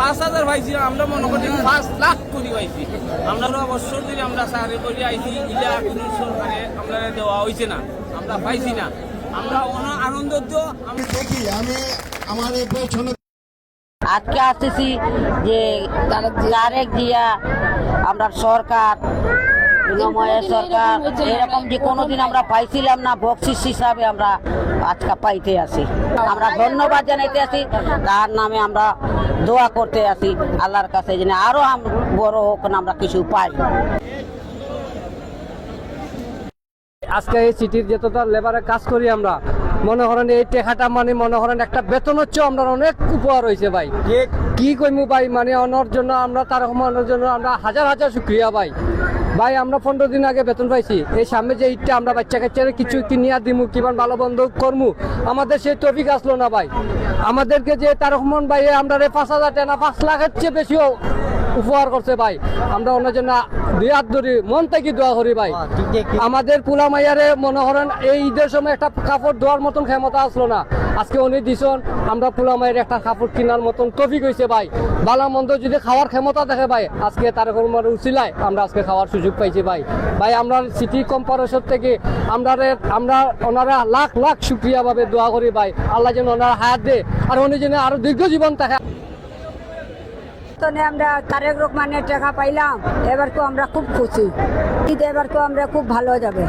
5,000 পাইছি না, আমরা মনে করি 5 লাখ কোটি পাইছি। আমরা বছর ধরে আমরা চাকরি করে আইছি, ইলা কোনো সরকারে আমরা দেওয়া হয়েছে না, আমরা পাইছি না। আমরা আনন্দ তো আমি দেখি আমি আমার এই পেছনে আজকে আসতেছি যে তারেক জিয়া আমরা সরকার বিনিময় সরকার এরকম যে কোনোদিন আমরা পাইছিলাম না, বকশিস হিসাবে আমরা আজকে পাইতে আসি। আমরা ধন্যবাদ জানাইতে আসি, তার নামে আমরা দোয়া করতে আসি আল্লাহর কাছে যেন আরো বড় হোক না, আমরা কিছু পাই। আজকে এই সিটির যতটা লেবারে কাজ করি আমরা, মনে করেন এই টেকাটা মানে মনে করেন একটা বেতন হচ্ছে আমরা অনেক উপহার হয়েছে ভাই। কি কইমু ভাই, মানে অনার জন্য আমরা তার মনের জন্য আমরা হাজার হাজার শুক্রিয়া ভাই। ভাই আমরা 15 দিন আগে বেতন পাইছি, এই সামনে যে ঈদটা আমরা বাচ্চা কাচ্চারে কিছু কিনিয়া দিমু, কিমান ভালো বন্ধ করমু, আমাদের সেই তফিক আসলো না ভাই। আমাদেরকে যে তার রহমান ভাই আমরা 5,000 টাকা 5 লাখের চেয়ে বেশিও উপহার করছে ভাই। আমরা ওনার জন্য দুই হাত ধরি, মন থেকে দোয়া করি ভাই। আমাদের পুলা মাইয়ারে মনে করেন এই ঈদের সময় একটা কাপড় ধোয়ার মতন ক্ষমতা আসলো না, আজকে উনি দিছন আমরা পুলা মায়ের একটা কাপড় কেনার মতন তফিক হয়েছে ভাই। ভালো মন্দ যদি খাওয়ার ক্ষমতা দেখে ভাই, আজকে তার রহমানের উছিলায় আমরা আজকে খাওয়ার সুযোগ পাইছি ভাই। ভাই আমরা সিটি কর্পোরেশন থেকে আমরা ওনারা লাখ লাখ শুক্রিয়া ভাবে দোয়া করি ভাই, আল্লাহ যেন ওনারা হায়াত দে আর উনি যেন আরো দীর্ঘ জীবন থাকে। আমরা তারেক রহমানের টাকা পাইলাম, এবার তো আমরা খুব খুশি, ঈদ এবার তো আমরা খুব ভালো যাবে।